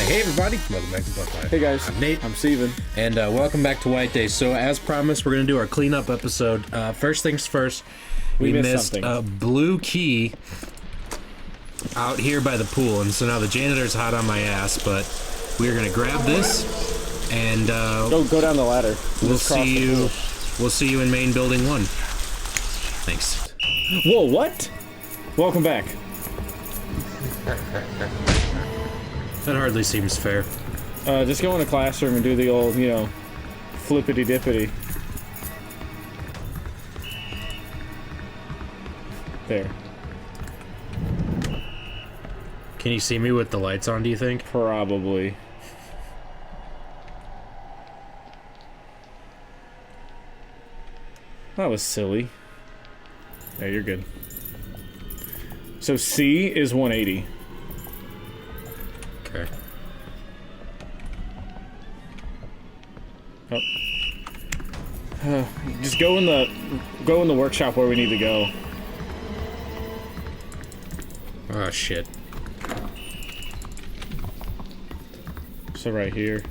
Hey everybody, welcome back to BuckLyfe. Hey guys, I'm Nate. I'm Steven. And welcome back to White Day. So as promised, we're going to do our cleanup episode. First things first, we missed a blue key out here by the pool, and so now the janitor's hot on my ass, but we're going to grab this, and go down the ladder. We'll see you in main building 1. Thanks. Whoa, what? Welcome back. That hardly seems fair. Just go in the classroom and do the old, flippity-dippity. There. Can you see me with the lights on, do you think? Probably. That was silly. Yeah, you're good. So C is 180. Okay. Oh. Just go in the workshop where we need to go. Oh shit. So right here.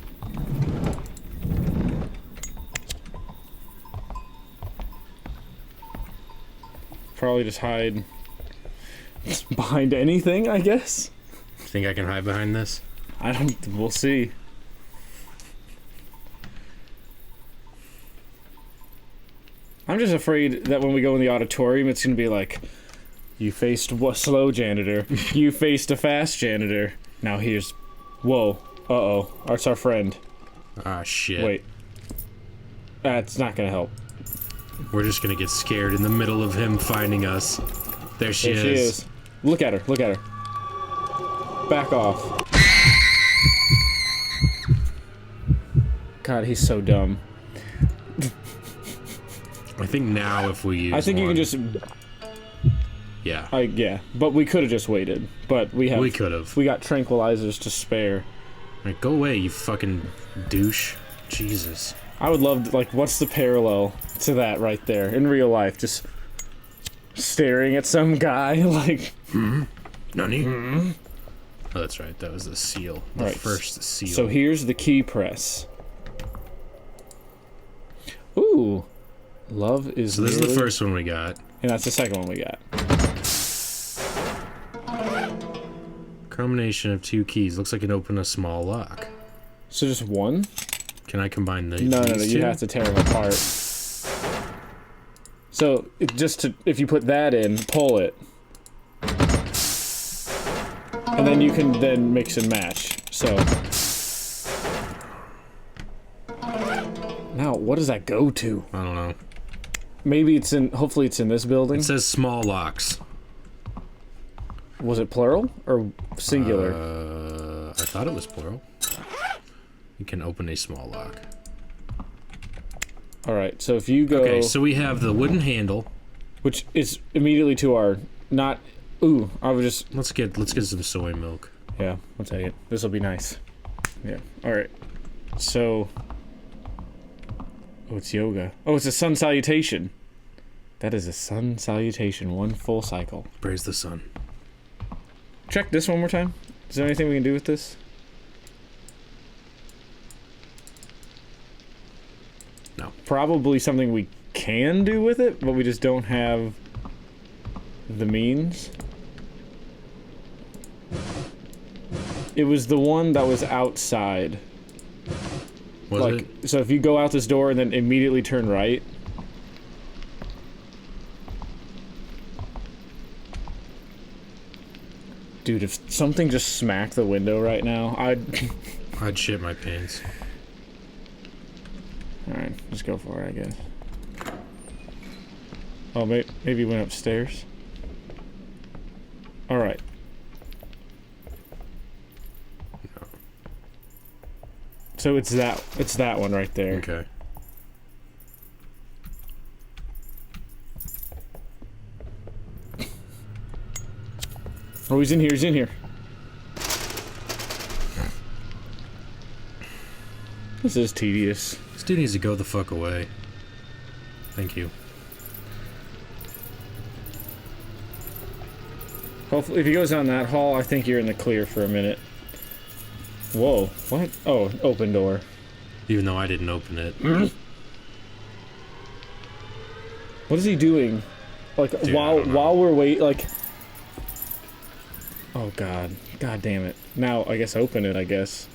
Probably just hide behind anything, I guess. Think I can hide behind this? We'll see. I'm just afraid that when we go in the auditorium, it's gonna be like, you faced a slow janitor, you faced a fast janitor. Now here's, whoa, uh-oh, that's our friend. Ah, shit. Wait. That's not gonna help. We're just gonna get scared in the middle of him finding us. There she is. Look at her, look at her. Back off. God, he's so dumb. I think now if we use I think you can just... Yeah. Yeah, but we could have just waited. But we could have. We got tranquilizers to spare. Like, go away, you fucking douche. Jesus. I would love to, like, what's the parallel to that right there in real life? Just staring at some guy, like... Nani? Oh, that's right, that was the seal. The first seal. So here's the key press. Ooh. Love is So this is the first one we got. And that's the second one we got. Combination of 2 keys. Looks like it can open a small lock. So just one? Can I combine the No, you have to tear them apart. So, if you put that in, pull it. And then you can then mix and match. So. Now, what does that go to? I don't know. Maybe it's in, hopefully it's in this building. It says small locks. Was it plural or singular? I thought it was plural. You can open a small lock. Alright, so if you go... Okay, so we have the wooden handle. Which is immediately to our... Not... Ooh, I was just... Let's get some soy milk. Yeah, I'll take it. This'll be nice. Yeah, alright. So... Oh, it's yoga. Oh, it's a sun salutation. That is a sun salutation. 1 full cycle. Praise the sun. Check this one more time. Is there anything we can do with this? No. Probably something we can do with it, but we just don't have the means. It was the one that was outside. Was it? So if you go out this door and then immediately turn right. Dude, if something just smacked the window right now, I'd shit my pants. Alright, just go for it, I guess. Oh, maybe went upstairs? Alright. No. So it's that one right there. Okay. Oh, he's in here, he's in here. This is tedious. This dude needs to go the fuck away. Thank you. Hopefully, if he goes down that hall, I think you're in the clear for a minute. Whoa, what? Oh, open door. Even though I didn't open it. What is he doing? Like, Dude, while we're wait, like... Oh, God. God damn it. Now, I guess open it, I guess.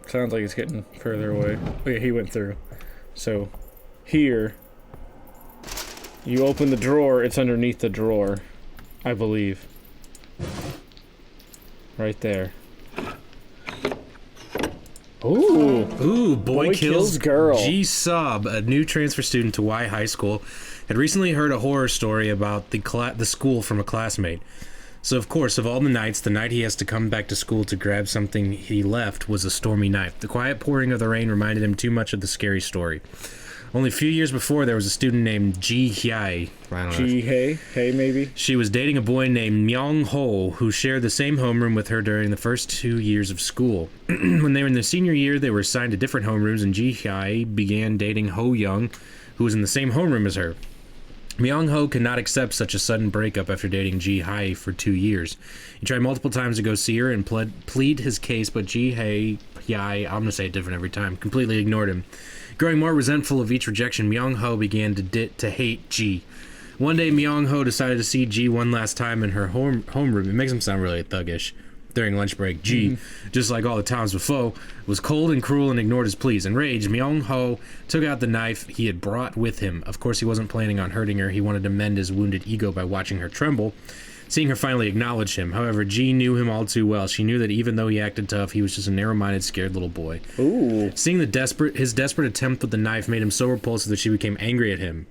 Sounds like it's getting further away. Oh, yeah, he went through. So, here... You open the drawer, it's underneath the drawer. I believe. Right there. Ooh. Ooh, boy kills girl. G Sub, a new transfer student to Y High School, had recently heard a horror story about the school from a classmate. So, of course, of all the nights, the night he has to come back to school to grab something he left was a stormy night. The quiet pouring of the rain reminded him too much of the scary story. Only a few years before, there was a student named Ji Hyai. Hey, maybe? She was dating a boy named Myung Ho, who shared the same homeroom with her during the first 2 years of school. When they were in their senior year, they were assigned to different homerooms, and Ji Hyai began dating Ho Young, who was in the same homeroom as her. Myung Ho could not accept such a sudden breakup after dating Ji Hyai for 2 years. He tried multiple times to go see her and plead his case, but Ji Hyai, I'm going to say it different every time, completely ignored him. Growing more resentful of each rejection, Myung Ho began to hate Ji. One day, Myung Ho decided to see Ji one last time in her homeroom. It makes him sound really thuggish. During lunch break, Ji, just like all the times before, was cold and cruel and ignored his pleas. Enraged, Myung Ho took out the knife he had brought with him. Of course, he wasn't planning on hurting her. He wanted to mend his wounded ego by watching her tremble, seeing her finally acknowledge him. However, Ji knew him all too well. She knew that even though he acted tough, he was just a narrow-minded, scared little boy. Ooh. Seeing his desperate attempt with the knife made him so repulsive that she became angry at him.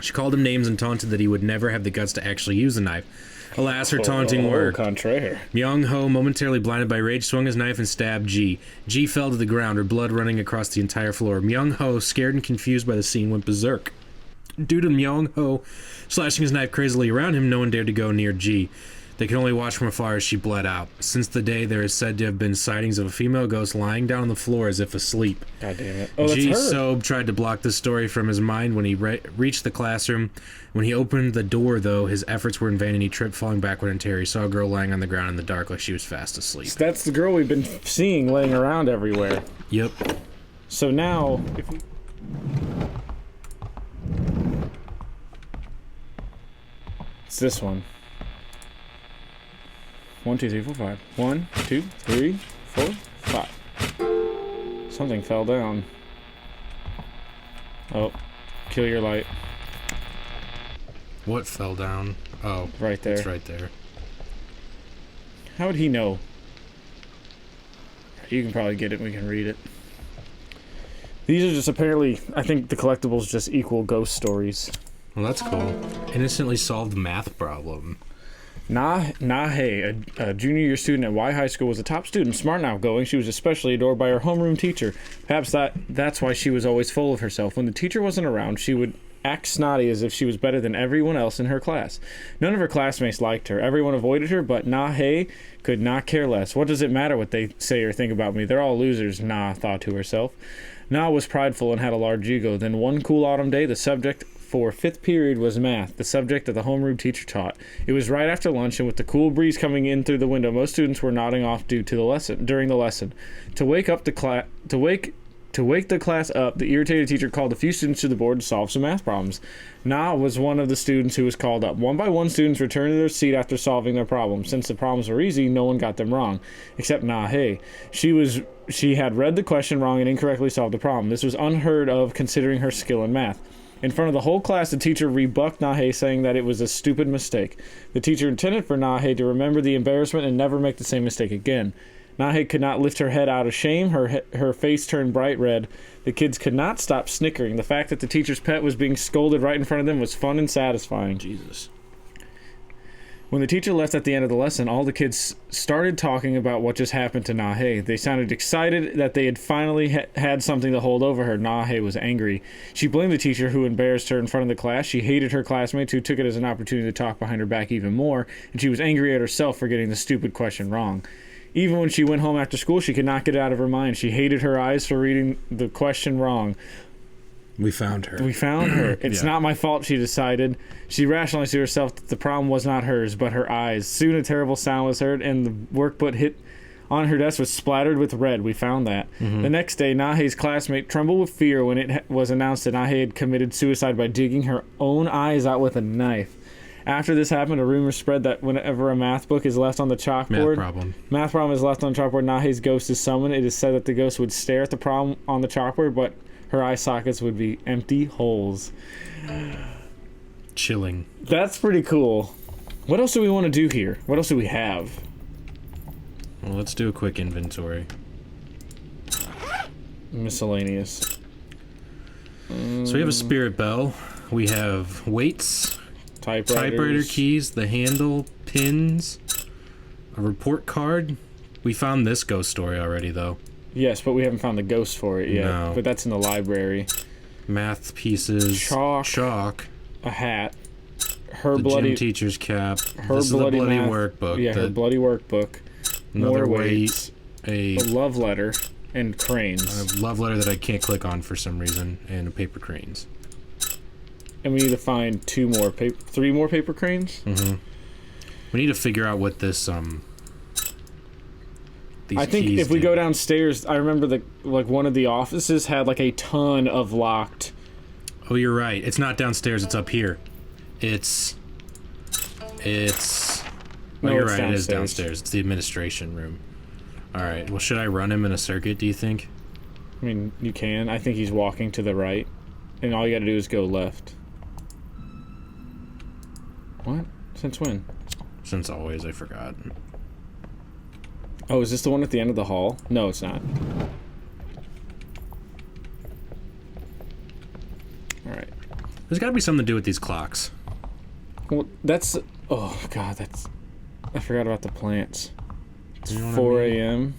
She called him names and taunted that he would never have the guts to actually use the knife. Alas, her taunting worked. Contraire. Myung Ho, momentarily blinded by rage, swung his knife and stabbed Ji. Ji fell to the ground, her blood running across the entire floor. Myung Ho, scared and confused by the scene, went berserk. Due to Myung Ho slashing his knife crazily around him, no one dared to go near Ji. They could only watch from afar as she bled out. Since the day, there is said to have been sightings of a female ghost lying down on the floor as if asleep. God damn it. Oh, that's Ji her. Sob tried to block this story from his mind when he reached the classroom. When he opened the door, though, his efforts were in vain and he tripped, falling backward in terror. He saw a girl lying on the ground in the dark like she was fast asleep. So that's the girl we've been seeing laying around everywhere. Yep. So now, if we... It's this one. 1, 2, 3, 4, 5. 1, 2, 3, 4, 5. Something fell down. Oh, kill your light. What fell down? Oh, right there. It's right there. How would he know? You can probably get it. We can read it. These are just apparently, I think the collectibles just equal ghost stories. Well, that's cool. Innocently solved math problem. Hey, a junior year student at Y High School, was a top student, smart and outgoing. She was especially adored by her homeroom teacher. Perhaps that's why she was always full of herself. When the teacher wasn't around, she would act snotty as if she was better than everyone else in her class. None of her classmates liked her. Everyone avoided her, but Hey could not care less. What does it matter what they say or think about me? They're all losers, thought to herself. Was prideful and had a large ego. Then one cool autumn day, the subject for 5th period was math, the subject that the homeroom teacher taught. It was right after lunch, and with the cool breeze coming in through the window, most students were nodding off during the lesson. To wake the class up, the irritated teacher called a few students to the board to solve some math problems. Was one of the students who was called up. One by one, students returned to their seat after solving their problems. Since the problems were easy, no one got them wrong, except Hey. She had read the question wrong and incorrectly solved the problem. This was unheard of considering her skill in math. In front of the whole class, the teacher rebucked Hey, saying that it was a stupid mistake. The teacher intended for Hey to remember the embarrassment and never make the same mistake again. Hey could not lift her head out of shame. Her face turned bright red. The kids could not stop snickering. The fact that the teacher's pet was being scolded right in front of them was fun and satisfying. Jesus. When the teacher left at the end of the lesson, all the kids started talking about what just happened to Hey. They sounded excited that they had finally had something to hold over her. Hey was angry. She blamed the teacher who embarrassed her in front of the class. She hated her classmates who took it as an opportunity to talk behind her back even more, and she was angry at herself for getting the stupid question wrong. Even when she went home after school, she could not get it out of her mind. She hated her eyes for reading the question wrong. We found her. We found her. It's Yeah. not my fault, she decided. She rationalized to herself that the problem was not hers, but her eyes. Soon a terrible sound was heard, and the workbook hit on her desk was splattered with red. We found that. The next day, Nahe's classmate trembled with fear when it was announced that Nahe had committed suicide by digging her own eyes out with a knife. After this happened, a rumor spread that whenever a math book is left on the chalkboard, math problem is left on the chalkboard, Nahe's ghost is summoned. It is said that the ghost would stare at the problem on the chalkboard, but her eye sockets would be empty holes. Chilling. That's pretty cool. What else do we want to do here? What else do we have? Well, let's do a quick inventory. Miscellaneous. So we have a spirit bell. We have weights, typewriter keys, the handle, pins, a report card. We found this ghost story already, though. Yes, but we haven't found the ghost for it yet. No. But that's in the library. Math pieces, chalk, a hat, her the bloody gym teacher's cap. her this bloody, is the bloody math, workbook. Yeah, her bloody workbook. Another more weight, weights, a love letter, and cranes. a love letter that I can't click on for some reason, and a paper cranes. And we need to find three more paper cranes. Mm-hmm. We need to figure out what this these I think keys if we do. go downstairs, I remember one of the offices had like a ton of locked. Oh, you're right. It's not downstairs. It's up here. It's. No, Oh, you're it's right. It is downstairs. downstairs. It's the administration room. All right. Well, should I run him in a circuit? Do you think? I mean, you can. I think he's walking to the right, and all you got to do is go left. What? Since when? Since always, I forgot. Oh, is this the one at the end of the hall? No, it's not. All right. There's got to be something to do with these clocks. Well, that's... Oh, God, that's... I forgot about the plants. It's You know what I 4 mean? a.m.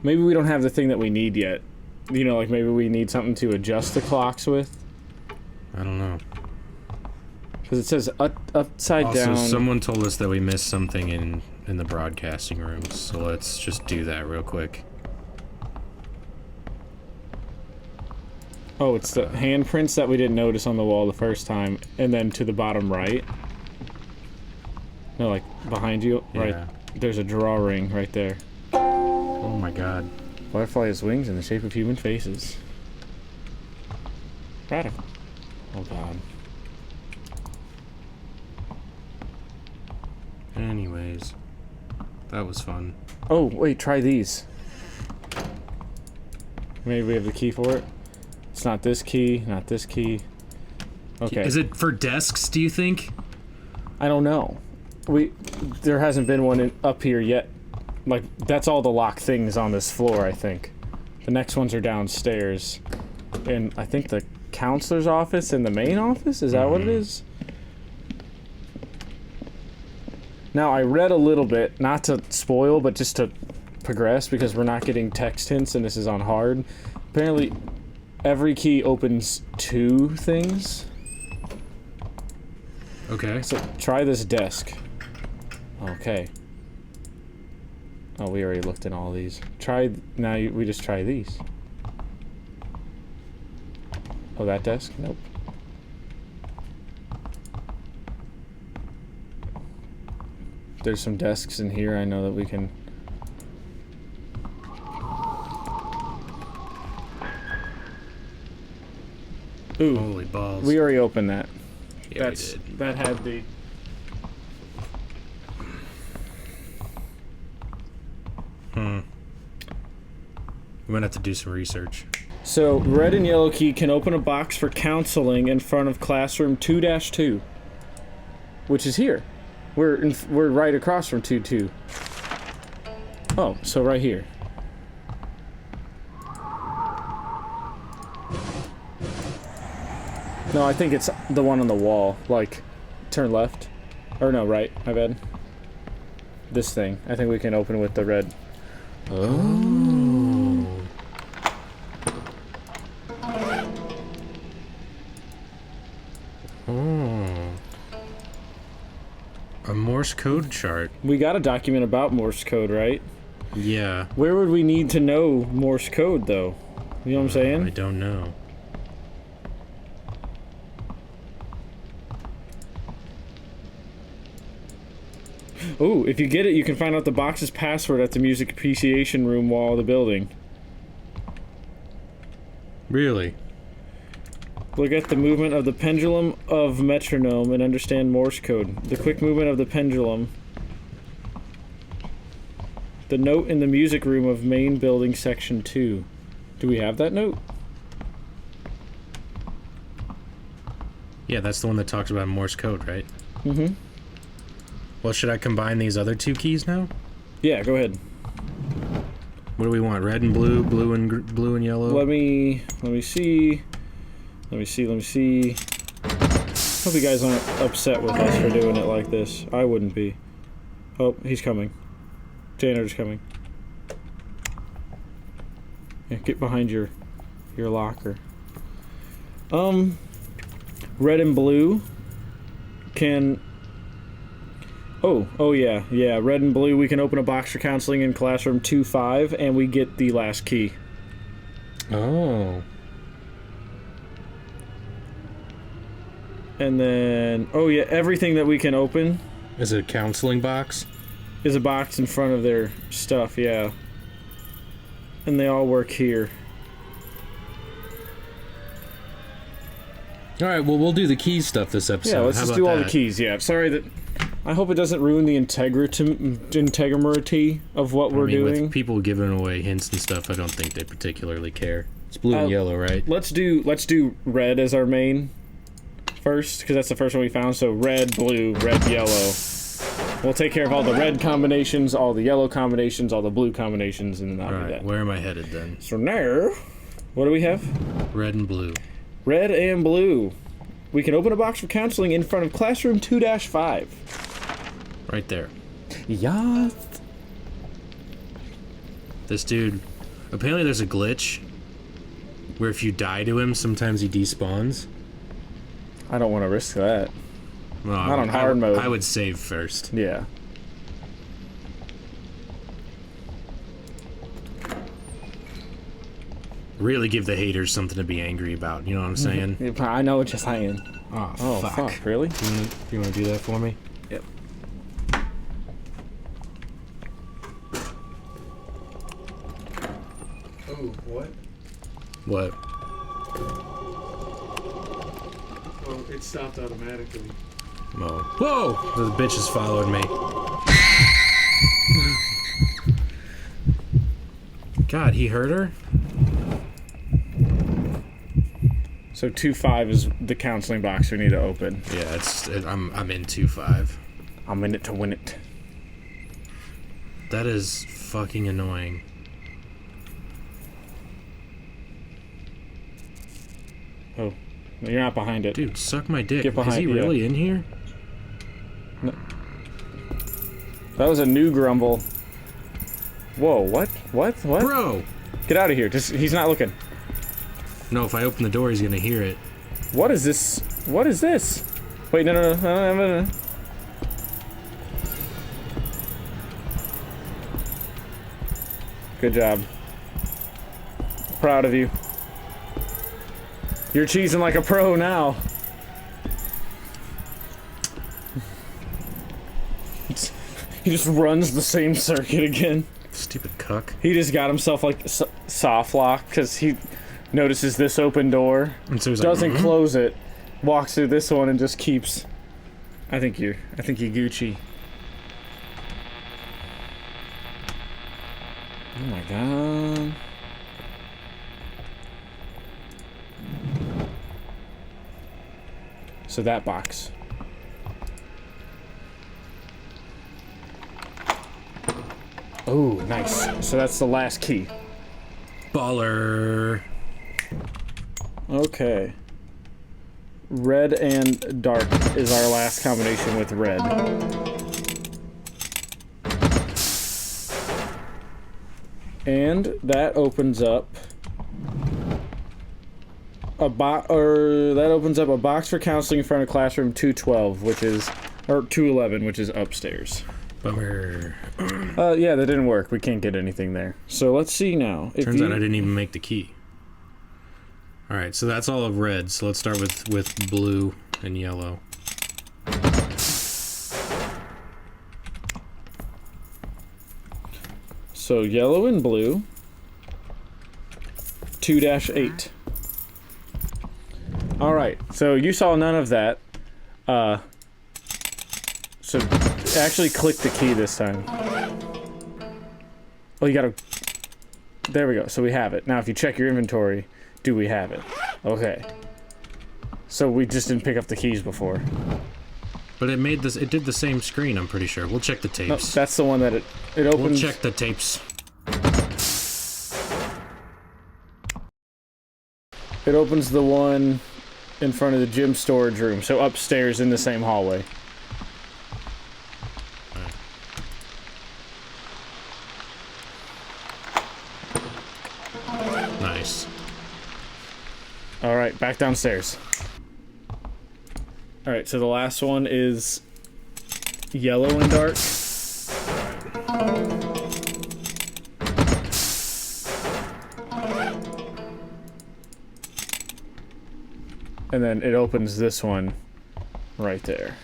Maybe we don't have the thing that we need yet. You know, like maybe we need something to adjust the clocks with. I don't know. Because it says upside Also, down. someone told us that we missed something in the broadcasting rooms, so let's just do that real quick. Oh, it's the handprints that we didn't notice on the wall the first time, and then to the bottom right. No, like behind you, right? Yeah. There's a drawing right there. Oh my god. Butterfly has wings in the shape of human faces. Radical. Oh god. Anyways, that was fun. Oh wait, try these. Maybe we have the key for it. It's not this key, not this key. Okay. Is it for desks, do you think? I don't know. There hasn't been one up here yet. Like, that's all the locked things on this floor, I think. The next ones are downstairs. And I think the counselor's office and the main office? Is that what it is? Now, I read a little bit, not to spoil, but just to progress, because we're not getting text hints and this is on hard. Apparently, every key opens 2 things. Okay. So, try this desk. Okay. Oh, we already looked at all these. We just try these. Oh, that desk? Nope. There's some desks in here I know that we can... Ooh, Holy balls. we already opened that. Yeah, we did. That had the... We might have to do some research. So, red and yellow key can open a box for counseling in front of classroom 2-2, which is here. We're right across from 2-2. Oh, so right here. No, I think it's the one on the wall. Like, turn left. Or no, right. My bad. This thing. I think we can open with the red. Oh. A Morse code chart. We got a document about Morse code, right? Yeah. Where would we need to know Morse code, though? You know what I'm saying? I don't know. Oh, if you get it, you can find out the box's password at the music appreciation room wall of the building. Really? Look at the movement of the pendulum of metronome and understand Morse code. The quick movement of the pendulum. The note in the music room of main building section 2. Do we have that note? Yeah, that's the one that talks about Morse code, right? Mm-hmm. Well, should I combine these other two keys now? Yeah, go ahead. What do we want? Red and blue, blue and yellow? Let me see. Let me see. Hope you guys aren't upset with us for doing it like this. I wouldn't be. Oh, he's coming. Janitor's coming. Yeah, get behind your locker. Red and blue can... Oh yeah. Red and blue, we can open a box for counseling in classroom 2-5, and we get the last key. Oh. And then, oh yeah, everything that we can open Is it a counseling box? is a box in front of their stuff, yeah. And they all work here. Alright, well, we'll do the key stuff this episode. Yeah, let's How just about do all the that? keys, yeah. Sorry that... I hope it doesn't ruin the integrity of what we're doing. With people giving away hints and stuff, I don't think they particularly care. It's blue and yellow, right? Let's do red as our main first, because that's the first one we found. So red, blue, red, yellow. We'll take care of all the red combinations, all the yellow combinations, all the blue combinations, and then that'll be that. Where am I headed then? So now, what do we have? Red and blue. Red and blue. We can open a box for counseling in front of classroom 2-5. Right there. Yeah. This dude, apparently there's a glitch where if you die to him, sometimes he despawns. I don't want to risk that. Well, Not on hard mode. I would save first. Yeah. Really give the haters something to be angry about, you know what I'm saying? I know what you're saying. Oh, fuck. Really? You want to do that for me? Yep. Oh, what? What? Oh, it stopped automatically. Oh. Whoa! The bitch has followed me. God, he hurt her? So 2-5 is the counseling box we need to open. Yeah, I'm in 2-5. I'm in it to win it. That is fucking annoying. Oh, no, you're not behind it. Dude, suck my dick. Get behind- Is he yeah. really in here? That was a new grumble. Whoa, what? What? Bro! Get out of here. Just he's not looking. No, if I open the door, he's gonna hear it. What is this? What is this? Wait, no. Good job. Proud of you. You're cheesing like a pro now. He just runs the same circuit again. Stupid cuck. He just got himself like soft lock because he notices this open door, And so he's doesn't like, close it, walks through this one and just keeps. I think you Gucci. Oh my god. So that box. Oh, nice. So that's the last key. Baller. Okay. Red and dark is our last combination with red. And that opens up a box for counseling in front of classroom 212, which is Or 211, which is upstairs. Bummer. Yeah, that didn't work. We can't get anything there. So let's see now. Turns out I didn't even make the key. Alright, so that's all of red. So let's start with blue and yellow. So yellow and blue. 2-8. Alright, so you saw none of that. So actually click the key this time. Oh, you gotta... There we go, so we have it. Now if you check your inventory, do we have it? Okay. So we just didn't pick up the keys before. But it did the same screen, I'm pretty sure. We'll check the tapes. No, that's the one that it opens... We'll check the tapes. It opens the one in front of the gym storage room, so upstairs in the same hallway. Nice. Alright, back downstairs. Alright, so the last one is yellow and dark. And then it opens this one right there.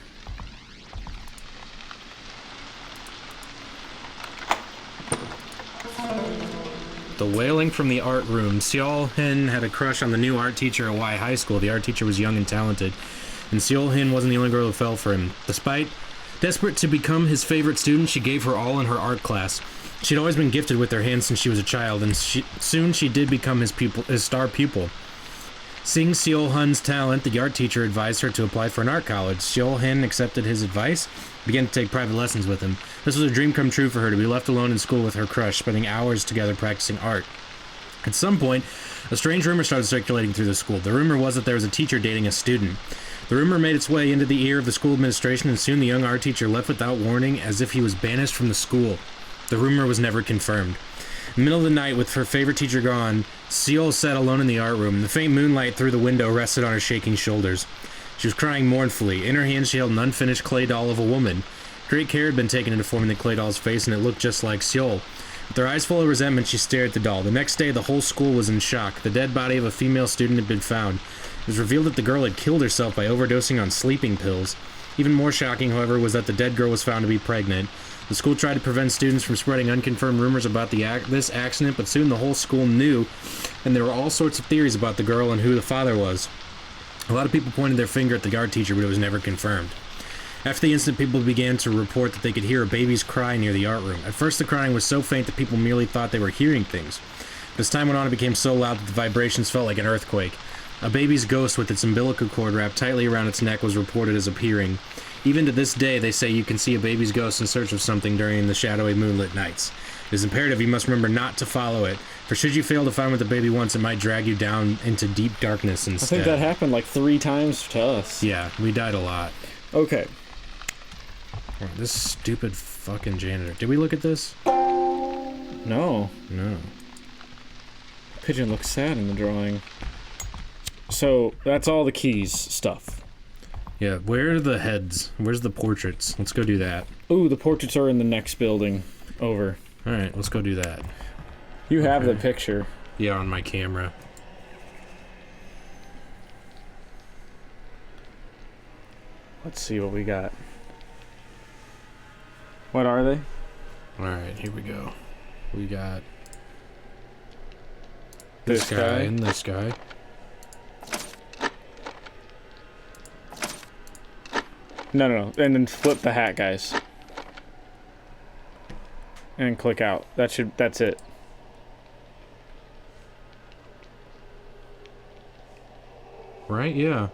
The wailing from the art room. Seol Hin had a crush on the new art teacher at Y High School. The art teacher was young and talented, and Seol Hin wasn't the only girl who fell for him. Desperate to become his favorite student, she gave her all in her art class. She'd always been gifted with her hands since she was a child, and soon she did become his star pupil. Seeing Seol Hun's talent, the art teacher advised her to apply for an art college. Seol Hin accepted his advice, began to take private lessons with him. This was a dream come true for her, to be left alone in school with her crush, spending hours together practicing art. At some point, a strange rumor started circulating through the school. The rumor was that there was a teacher dating a student. The rumor made its way into the ear of the school administration, and soon the young art teacher left without warning, as if he was banished from the school. The rumor was never confirmed. In the middle of the night, with her favorite teacher gone, Seol sat alone in the art room. The faint moonlight through the window rested on her shaking shoulders. She was crying mournfully. In her hand, she held an unfinished clay doll of a woman. Great care had been taken into forming the clay doll's face, and it looked just like Seol. With her eyes full of resentment, she stared at the doll. The next day, the whole school was in shock. The dead body of a female student had been found. It was revealed that the girl had killed herself by overdosing on sleeping pills. Even more shocking, however, was that the dead girl was found to be pregnant. The school tried to prevent students from spreading unconfirmed rumors about this accident, but soon the whole school knew, and there were all sorts of theories about the girl and who the father was. A lot of people pointed their finger at the art teacher, but it was never confirmed. After the incident, people began to report that they could hear a baby's cry near the art room. At first, the crying was so faint that people merely thought they were hearing things. But as time went on, it became so loud that the vibrations felt like an earthquake. A baby's ghost with its umbilical cord wrapped tightly around its neck was reported as appearing. Even to this day, they say you can see a baby's ghost in search of something during the shadowy moonlit nights. It is imperative you must remember not to follow it, for should you fail to find with the baby once, it might drag you down into deep darkness instead. I think that happened like 3 times to us. Yeah, we died a lot. Okay. Oh, this stupid fucking janitor. Did we look at this? No. No. Pigeon looks sad in the drawing. So, that's all the keys stuff. Yeah, where are the heads? Where's the portraits? Let's go do that. Ooh, the portraits are in the next building. Over. Alright, let's go do that. You have the picture. Yeah, on my camera. Let's see what we got. What are they? Alright, here we go. We got This guy and this guy. No. And then flip the hat, guys. And click out. That's it. Right? Yeah.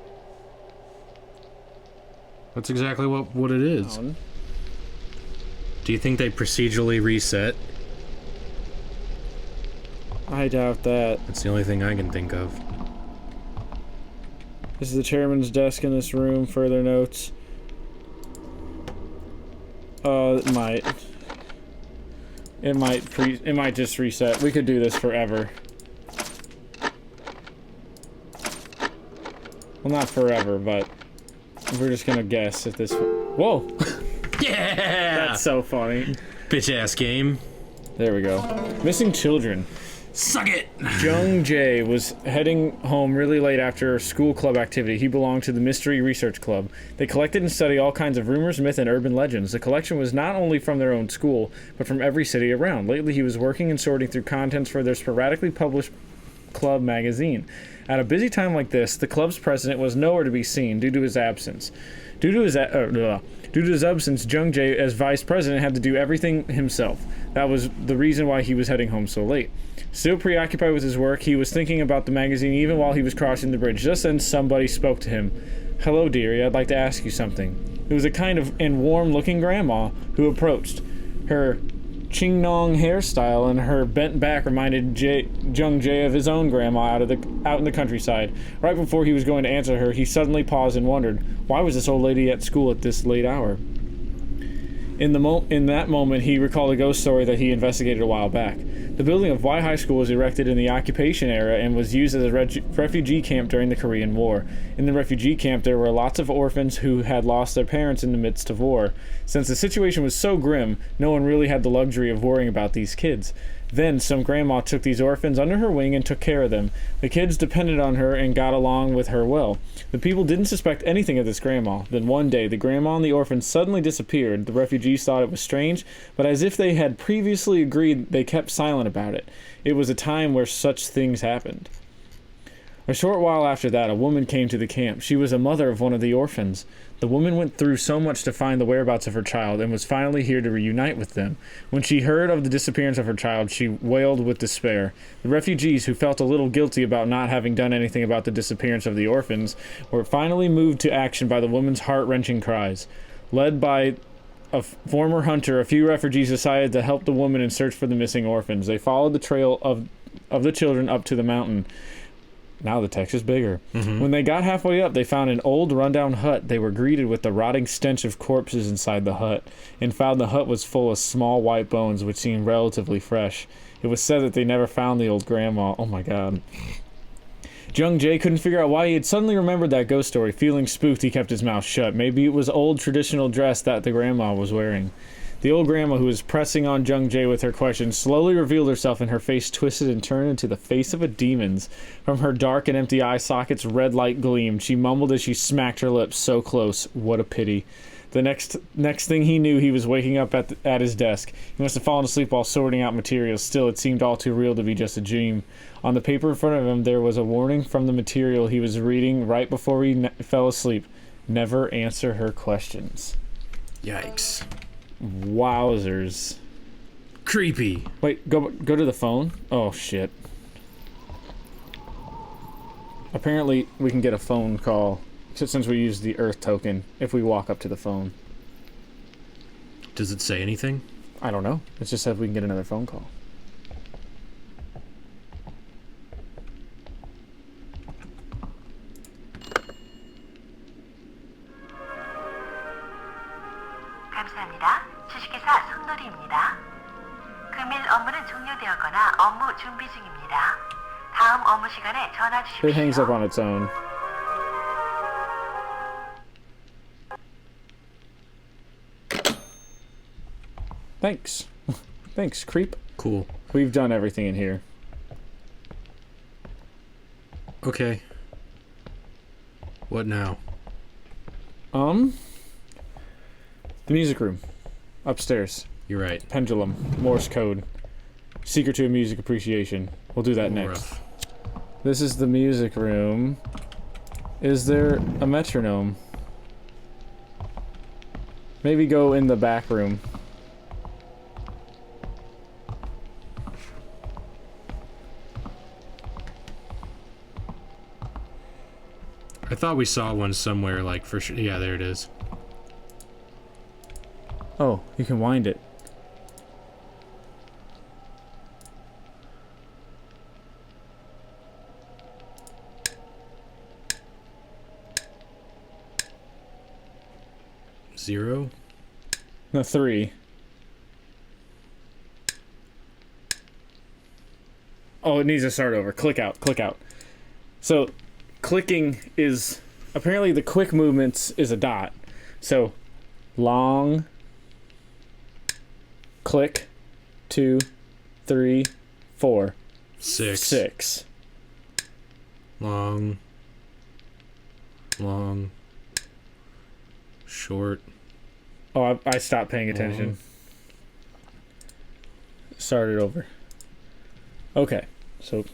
That's exactly what it is. Do you think they procedurally reset? I doubt that. That's the only thing I can think of. This is the chairman's desk in this room. Further notes. It might. It might just reset. We could do this forever. Well, not forever, but we're just gonna guess if this. Whoa. Yeah! That's so funny. Bitch-ass game. There we go. Missing children. Suck it! Jung Jae was heading home really late after school club activity. He belonged to the Mystery Research Club. They collected and studied all kinds of rumors, myth, and urban legends. The collection was not only from their own school, but from every city around. Lately, he was working and sorting through contents for their sporadically published club magazine. At a busy time like this, the club's president was nowhere to be seen due to his absence. Due to his absence, Jung Jae, as vice president, had to do everything himself. That was the reason why he was heading home so late. Still preoccupied with his work, he was thinking about the magazine even while he was crossing the bridge. Just then, somebody spoke to him. "Hello, dearie, I'd like to ask you something." It was a kind of and warm-looking grandma who approached. Her ching-nong hairstyle and her bent back reminded Jung Jae of his own grandma out in the countryside. Right before he was going to answer her, he suddenly paused and wondered, why was this old lady at school at this late hour? In that moment, he recalled a ghost story that he investigated a while back. The building of Y High School was erected in the occupation era and was used as a refugee camp during the Korean War. In the refugee camp, there were lots of orphans who had lost their parents in the midst of war. Since the situation was so grim, no one really had the luxury of worrying about these kids. Then, some grandma took these orphans under her wing and took care of them. The kids depended on her and got along with her well. The people didn't suspect anything of this grandma. Then one day, the grandma and the orphans suddenly disappeared. The refugees thought it was strange, but as if they had previously agreed, they kept silent about it. It was a time where such things happened. A short while after that, a woman came to the camp. She was a mother of one of the orphans. The woman went through so much to find the whereabouts of her child and was finally here to reunite with them. When she heard of the disappearance of her child, she wailed with despair. The refugees, who felt a little guilty about not having done anything about the disappearance of the orphans, were finally moved to action by the woman's heart-wrenching cries. Led by a former hunter, a few refugees decided to help the woman and search for the missing orphans. They followed the trail of the children up to the mountain. Now the text is bigger. Mm-hmm. When they got halfway up, they found an old rundown hut. They were greeted with the rotting stench of corpses inside the hut, and found the hut was full of small white bones, which seemed relatively fresh. It was said that they never found the old grandma. Oh my god. Jung Jae couldn't figure out why he had suddenly remembered that ghost story. Feeling spooked, he kept his mouth shut. Maybe it was old traditional dress that the grandma was wearing. The old grandma, who was pressing on Jung Jae with her questions, slowly revealed herself, and her face twisted and turned into the face of a demon's. From her dark and empty eye sockets, red light gleamed. She mumbled as she smacked her lips. So close. What a pity. The next thing he knew, he was waking up at his desk. He must have fallen asleep while sorting out materials. Still, it seemed all too real to be just a dream. On the paper in front of him, there was a warning from the material he was reading right before he fell asleep. Never answer her questions. Yikes. Wowzers. Creepy. Wait, go to the phone? Oh, shit. Apparently, we can get a phone call, since we use the Earth token, if we walk up to the phone. Does it say anything? I don't know. It just said we can get another phone call. 감사합니다. 주식회사 손놀이입니다. 금일 업무는 종료되었거나 업무 준비 중입니다. 다음 업무 시간에 전화 주십시오. It hangs up on its own. Thanks. Thanks, creep. Cool. We've done everything in here. Okay. What now? The music room. Upstairs. You're right. Pendulum. Morse code. Secret to a music appreciation. We'll do that next. Rough. This is the music room. Is there a metronome? Maybe go in the back room. I thought we saw one somewhere, like, for sure. Yeah, there it is. Oh, you can wind it. Zero? No, 3. Oh, it needs to start over. Click out, click out. So, clicking is... Apparently the quick movements is a dot. So, Long. Click. 2, 3, 4. 6. 6. Long. Short. Oh, I stopped paying attention. Started over. Okay, so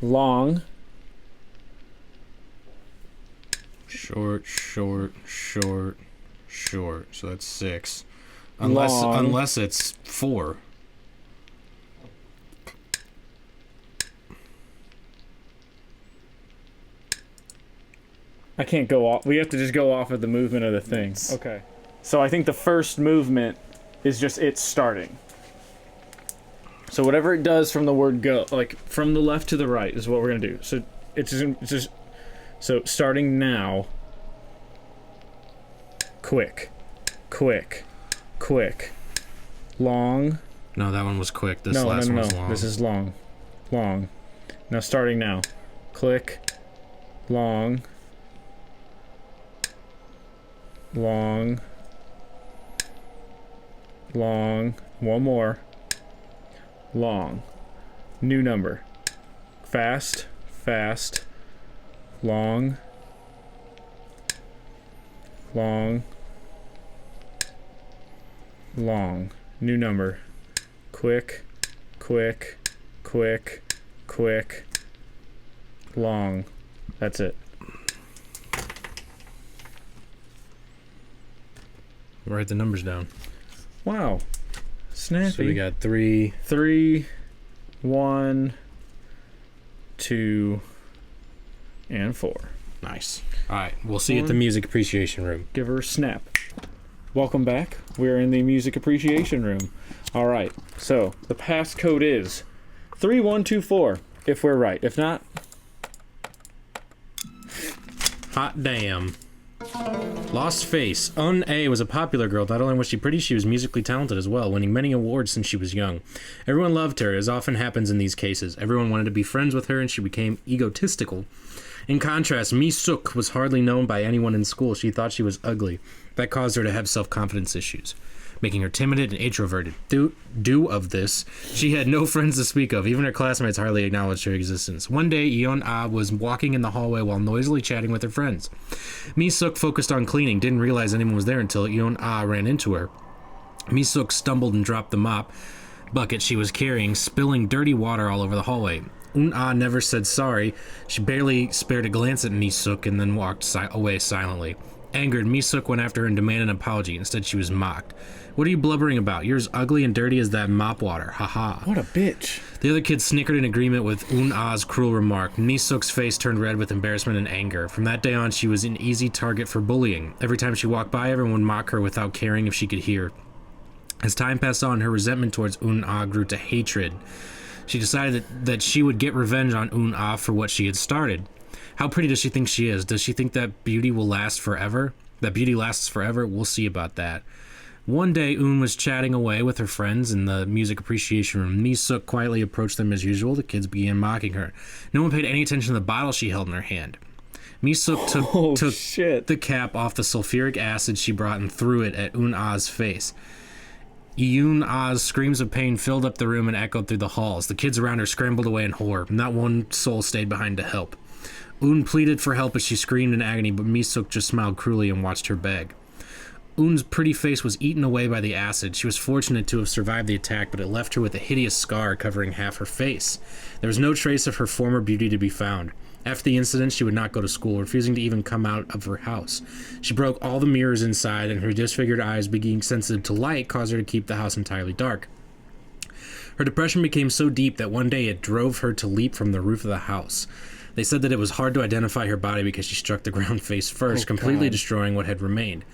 long. Short. So that's 6. Long. Unless it's 4. I can't go off. We have to just go off of the movement of the thing. Okay. So I think the first movement is just it starting. So whatever it does from the word go, like from the left to the right, is what we're gonna do. So it's just so starting now. Quick. Long. No, that one was quick. This No. last one was long. This is long. Now starting now. Click. Long. One more. Long. New number. Fast. Long. New number. Quick. Long. That's it. Write the numbers down. Wow. Snappy. So we got 3. 3, 1, 2, and 4. Nice. All right, we'll see you at the music appreciation room. Give her a snap. Welcome back. We're in the music appreciation room. All right. So the passcode is 3124. If we're right. If not, Hot damn. Lost Face. A was a popular girl. Not only was she pretty, she was musically talented as well, winning many awards since she was young. Everyone loved her, as often happens in these cases. Everyone wanted to be friends with her, and she became egotistical. In contrast, Mi Suk was hardly known by anyone in school. She thought she was ugly. That caused her to have self-confidence issues, making her timid and introverted. Due of this, she had no friends to speak of. Even her classmates hardly acknowledged her existence. One day, Yeon-ah was walking in the hallway while noisily chatting with her friends. Mi-suk focused on cleaning, didn't realize anyone was there until Yeon-ah ran into her. Mi-suk stumbled and dropped the mop bucket she was carrying, spilling dirty water all over the hallway. Un-ah never said sorry. She barely spared a glance at Mi-suk and then walked away silently. Angered, Mi-suk went after her and demanded an apology. Instead, she was mocked. What are you blubbering about? You're as ugly and dirty as that mop water. Haha. what a bitch. The other kids snickered in agreement with Un-ah's cruel remark. Mi-suk's face turned red with embarrassment and anger. From that day on, she was an easy target for bullying. Every time she walked by, everyone would mock her without caring if she could hear. As time passed on, her resentment towards Un-ah grew to hatred. She decided that she would get revenge on Un-ah for what she had started. How pretty does she think she is? Does she think that beauty will last forever? That beauty lasts forever? We'll see about that. One day, Un was chatting away with her friends in the music appreciation room. Mi-suk quietly approached them as usual. The kids began mocking her. No one paid any attention to the bottle she held in her hand. Mi-suk took the cap off the sulfuric acid she brought and threw it at Un-ah's face. Yoon-ah's screams of pain filled up the room and echoed through the halls. The kids around her scrambled away in horror. Not one soul stayed behind to help. Un pleaded for help as she screamed in agony, but Mi-suk just smiled cruelly and watched her beg. Un's pretty face was eaten away by the acid. She was fortunate to have survived the attack, but it left her with a hideous scar covering half her face. There was no trace of her former beauty to be found. After the incident, she would not go to school, refusing to even come out of her house. She broke all the mirrors inside, and her disfigured eyes, being sensitive to light, caused her to keep the house entirely dark. Her depression became so deep that one day it drove her to leap from the roof of the house. They said that it was hard to identify her body because she struck the ground face first, completely destroying what had remained.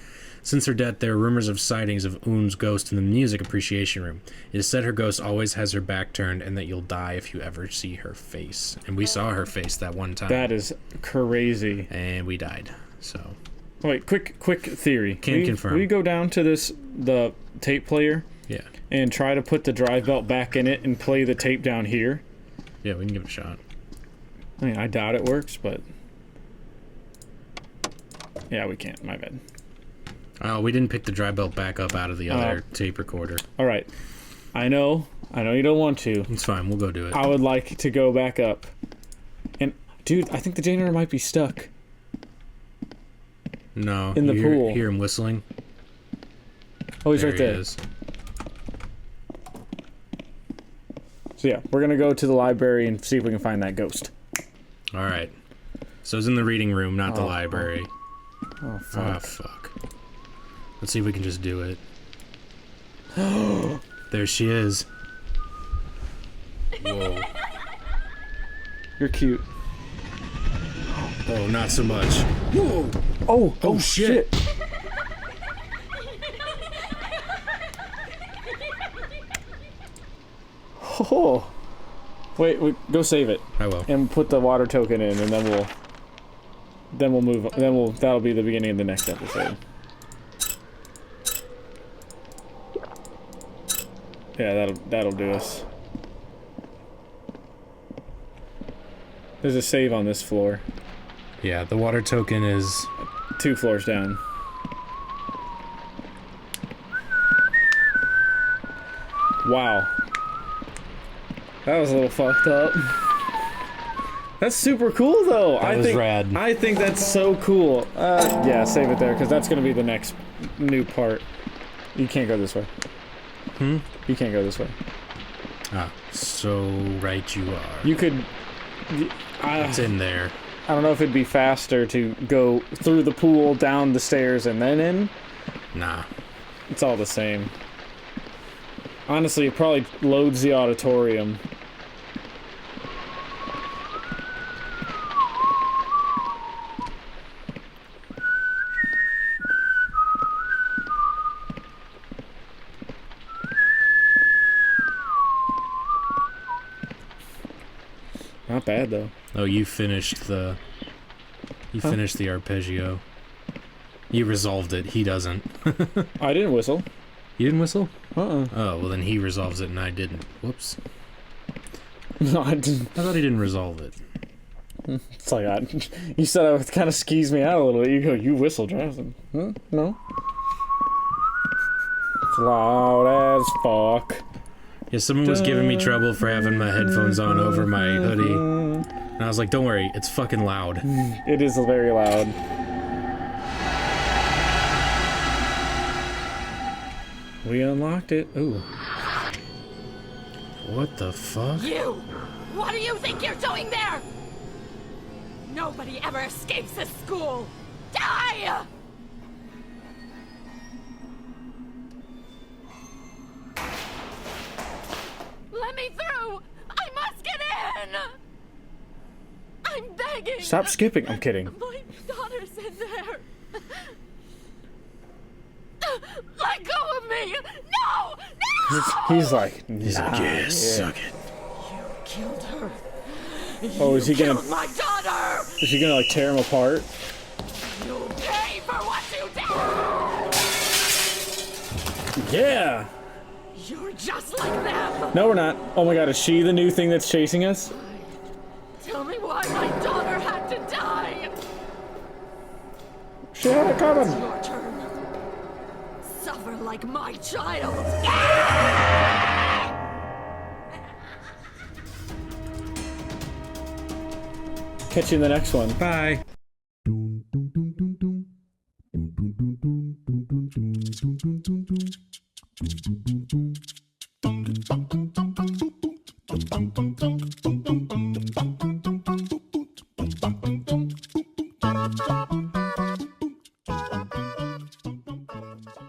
Since her death, there are rumors of sightings of Un's ghost in the music appreciation room. It is said her ghost always has her back turned and that you'll die if you ever see her face. And we saw her face that one time. That is crazy. And we died. So. Wait, quick theory. Can't confirm. Will you go down to the tape player? Yeah. And try to put the drive belt back in it and play the tape down here? Yeah, we can give it a shot. I mean, I doubt it works, but... Yeah, we can't. My bad. Oh, we didn't pick the dry belt back up out of the other tape recorder. All right. I know you don't want to. It's fine. We'll go do it. I would like to go back up. And, dude, I think the janitor might be stuck. No. In the pool. Hear him whistling? Oh, he's right there. He is. So, yeah, we're going to go to the library and see if we can find that ghost. All right. So it's in the reading room, not the library. Oh, fuck. Oh, fuck. Let's see if we can just do it. There she is. Whoa. You're cute. Oh, not so much. Whoa. Oh, shit. Oh. Wait, go save it. I will. And put the water token in, and then we'll move. That'll be the beginning of the next episode. Yeah, that'll do us. There's a save on this floor. Yeah, the water token is 2 floors down. Wow. That was a little fucked up. That's super cool, though. That was rad. I think that's so cool. Yeah, save it there, because that's going to be the next new part. You can't go this way. You can't go this way. Ah, so right you are. You could... It's in there. I don't know if it'd be faster to go through the pool, down the stairs, and then in. Nah. It's all the same. Honestly, it probably loads the auditorium. Not bad, though. Oh, you finished the... You finished the arpeggio. You resolved it. He doesn't. I didn't whistle. You didn't whistle? Uh-uh. Oh, well then he resolves it and I didn't. Whoops. No, I didn't. I thought he didn't resolve it. It's like, you said it kind of skees me out a little bit. You go, you whistle, Jonathan. Huh? No? It's loud as fuck. Yeah, someone was giving me trouble for having my headphones on over my hoodie. And I was like, don't worry, it's fucking loud. It is very loud. We unlocked it. Ooh. What the fuck? You! What do you think you're doing there? Nobody ever escapes this school! Die! Let me through! I must get in! I'm begging! Stop skipping. I'm kidding. My daughter's in there! Let go of me! No! No! He's like, He's like, yeah, suck it. You killed her. Oh, is he gonna... Killed my daughter! Is he gonna, like, tear him apart? You'll pay for what you did! Yeah! You're just like them! No, we're not. Oh my god, is she the new thing that's chasing us? Tell me why my daughter had to die! She had it coming! It's your turn. Suffer like my child! Catch you in the next one. Bye. Ba-da-ba.